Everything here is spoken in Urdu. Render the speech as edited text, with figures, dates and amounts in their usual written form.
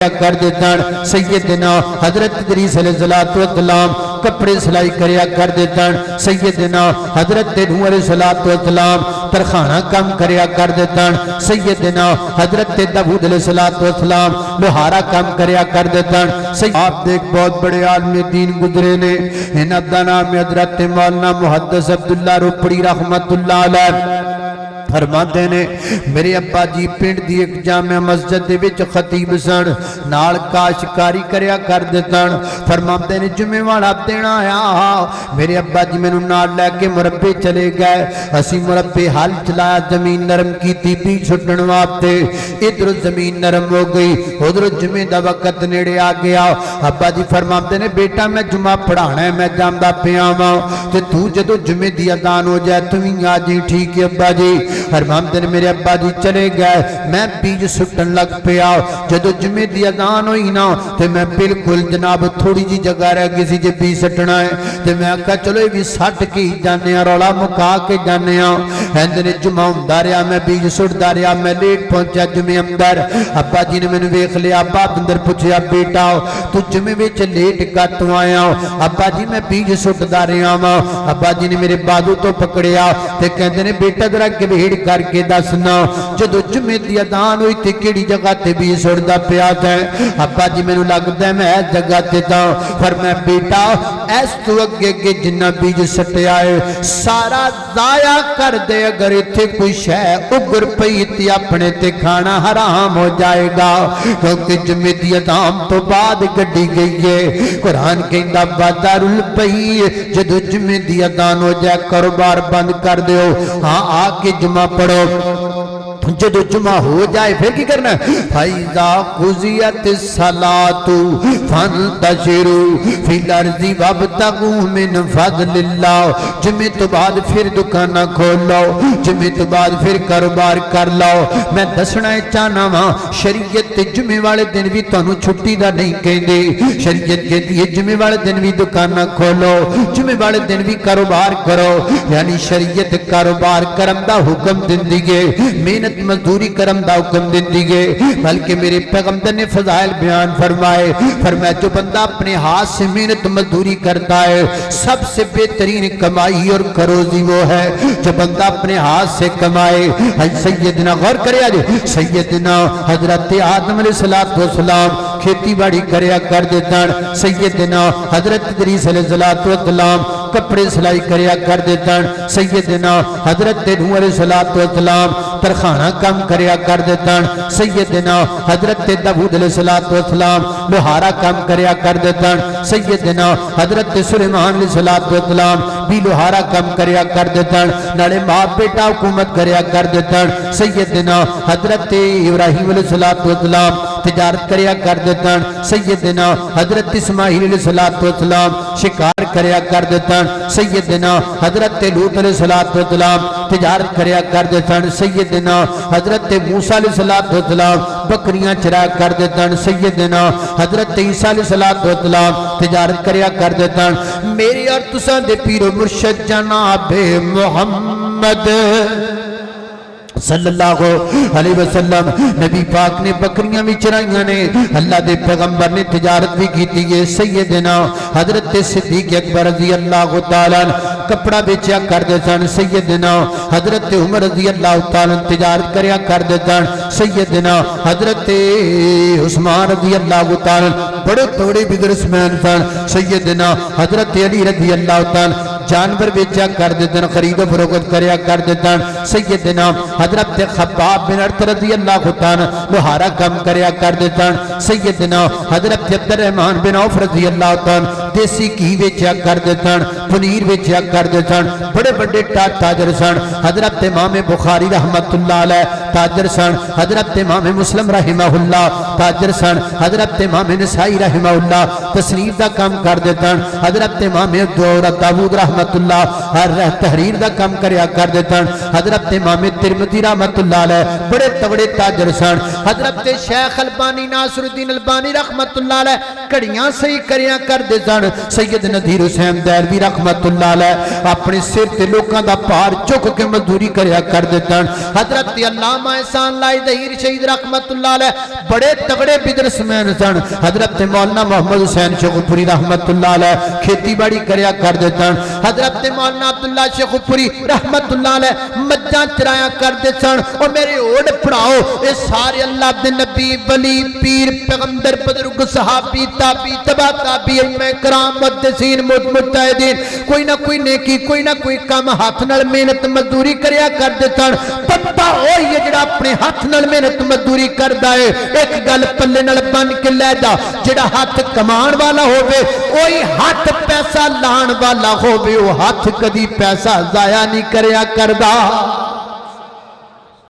کر دیتن سیدنا حضرت ادریس علیہ السلام کپڑے سلائی کریا کر دیتن سیدنا حضرت نوح علیہ السلام ترخانہ کم کریا کر دیتن سیدنا حضرت داؤد علیہ السلام لوہارا کم کریا کر دیتن آپ دیکھ بہت بڑے عالم دین گزرے نے انہاں دا نام حضرت مولانا محدث عبداللہ روپڑی رحمت اللہ علیہ فرماتے نے میرے ابا جی پنڈ دی ایک جامع مسجد دے وچ خطیب سن نال کاشکاری کریا کر دیتن فرماتے نے جمعے والا دن آیا میرے ابا جی مینوں نال لے کے مربے چلے گئے اسی مربے حل چلایا زمین نرم کیتی بی چھٹن واسطے ادھر زمین نرم ہو گئی ادھر جمعے دا وقت نیڑے آ گیا ابا جی فرماتے نے بیٹا میں جمعہ پڑھانا ہے میں جاندا پیا واں تے تو جدوں جمعے دی اذان ہو جائے تو ہی آ جی ٹھیک ہے ابا جی فرماتے نے میرے ابا جی چلے گئے میں بیج سٹن لگ پیا جدو جمعے دی اذان ہوئی نا تے میں بالکل جناب تھوڑی جی جگہ رہ گئی سی جے بیج سٹنا ہے تے میں کہا چلو یہ بھی سٹ کے جانے ہیں رولا مکا کے جانے ہیں اندر جمعہ ہوندا رہیا میں بیج سٹدا رہیا میں لیٹ پہنچا جمعے اندر ابا جی نے مینوں ویکھ لیا باپ اندر پوچھیا بیٹا تو جمعے وچ لیٹ کتوں آیا ابا جی میں بیج سٹدا رہیا وا ابا جی نے میرے بازو تو پکڑیا تے کہندے نے بیٹا ذرا گویڑ کر کے دسنا جدو جمعے دی اذان ہوئی تے کیڑی جگہ تے بیج سٹدا پیا تے ابا جی مینوں لگدا ہے میں اس جگہ تے تاں فرمایا بیٹا اس تو اگے کہ جنہ بیج سٹیا ہے سارا ضائع کر دے اگر ایتھے کوئی شے اگر پئی تے اپنے تے کھانا حرام ہو جائے گا کیونکہ جمعے دی اذان تو بعد گڈی گئی ہے قرآن کہندا بازار الپئی جدو جمعے دی اذان ہو جائے کاروبار بند کر دیو ہاں آ کے جمعہ پڑھو جدو جمعہ ہو جائے پھر کی کرنا ہے فَإِذَا قُضِيَتِ الصَّلَاةُ فَانْتَشِرُوا فِي الْأَرْضِ وَابْتَغُوا مِنْ فَضْلِ اللَّهِ جمعے تو بعد پھر دکانہ کھول لو جمعے تو بعد پھر کاروبار کر لو میں دسنا چاہنا ہاں شریعت جمعے والے دن بھی تانوں چھٹی دا نہیں کہندے شریعت کہتی ہے جمعے والے دن بھی دکانہ کھولو جمعے والے دن بھی کاروبار کرو یعنی شریعت کاروبار کرم دا حکم دیندی ہے محنت مزدوری کرم دا حکم دیندی ہے بلکہ میرے پیغمبر نے فضائل بیان فرمائے جو بندہ اپنے ہاتھ سے محنت مزدوری کرتا ہے سب سے بہترین کمائی اور کروزی وہ ہے جو بندہ اپنے ہاتھ سے کمائے سیدنا غور کریا جی سیدنا حضرت آدم علیہ السلام کھیتی باڑی کریا کر دیتن سیدنا حضرت ادریس علیہ السلام کپڑے سلائی کریا کر دیتن سیدنا حضرت نوح علیہ السلام ترخانہ کم کریا کر دیتن سیدنا حضرت داؤد علیہ السلام لوہارا کم کریا کر دیتن سیدنا حضرت سلیمان علیہ السلام بھی لوہارا کم کریا کر دیتن نالے ماں بیٹا حکومت کریا کر دیتن سیدنا حضرت ابراہیم علیہ السلام تجارت کریا کر دیتن سیدنا حضرت اسماعیل علیہ السلام شکار کریا کر دیتن سیدنا حضرت لوط علیہ السلام تجارت کریا کر دیتن سیدنا حضرت موسیٰ علیہ السلام بکریاں چرا کر دیتن سیدنا حضرت عیسیٰ علیہ السلام تجارت کریا کر دیتن میری اور تساں دے پیر و مرشد جناب محمد صلی اللہ علیہ وسلم نبی پاک نے بکریاں بھی چرائیاں نے اللہ دے پیغمبر نے تجارت بھی کی تھی سیدنا حضرت صدیق اکبر رضی اللہ تعالیٰ کپڑا بیچیا کر دیتن سیدنا حضرت عمر رضی اللہ تعالیٰ تجارت کریا کر دیتن سیدنا حضرت عثمان رضی اللہ تعالیٰ بڑے توڑے بزرسمین سن سیدنا حضرت علی رضی اللہ تعالیٰ جانور بیچیا کر دیتن خرید و فروخت کریا کر دیتن سیدنا حضرت خباب بن ارت رضی اللہ تعالیٰ لوہارا کم کریا کر دیتن سیدنا حضرت عبد الرحمن بن عوف رضی اللہ تعالیٰ دیسی کی بیچیا کر دیتن پنیر بیچیا کر دیتن بڑے بڑے تاجر سن حضرت امام بخاری رحمت اللہ علیہ تاجر سن حضرت امام مسلم رحمہ اللہ تاجر سن حضرت امام نسائی رحمہ اللہ تصنیف دا کام کر دیتن حضرت امام داؤد رحمت اللہ تحریر دا کام کریا کر دیتن حضرت امام ترمذی رحمت اللہ علیہ بڑے تگڑے تاجر سن حضرت شیخ البانی ناصر الدین البانی رحمت اللہ علیہ کڑیاں صحیح کریا کر دیتن سن سید نذیر حسین دہلوی رحمت اللہ علیہ اپنے سر تے لوکاں دا پار چک کے مزدوری کریا کر دیتن حضرت علامہ احسان اللہ ظہیر شہید رحمت اللہ علیہ بڑے تگڑے بزنسمین سن حضرت مولانا محمد حسین شیخوپوری رحمت اللہ علیہ کھیتی باڑی کریا کر دیتن حضرت مولانا عبداللہ شیخوپوری رحمت اللہ علیہ مجھاں چرایا کر دیتن اور میرے اوڑ پڑھاؤ اے سارے اللہ دے نبی ولی پیر پیغمبر بزرگ صحابی تابعی تبع تابعی ائمہ کرام محدثین مجتہدین کوئی نہ کوئی نیکی کوئی نہ کوئی کام ہاتھ نال محنت مزدوری کریا کر دیتن پتہ ہوئی ہے جڑا اپنے ہاتھ نال محنت مزدوری کردا ہے ایک گل پلے نال بن کے لے جا جڑا ہاتھ کمان والا ہووے کوئی ہاتھ پیسہ لان والا ہووے وہ ہاتھ کدی پیسہ ضائع نہیں کریا کردا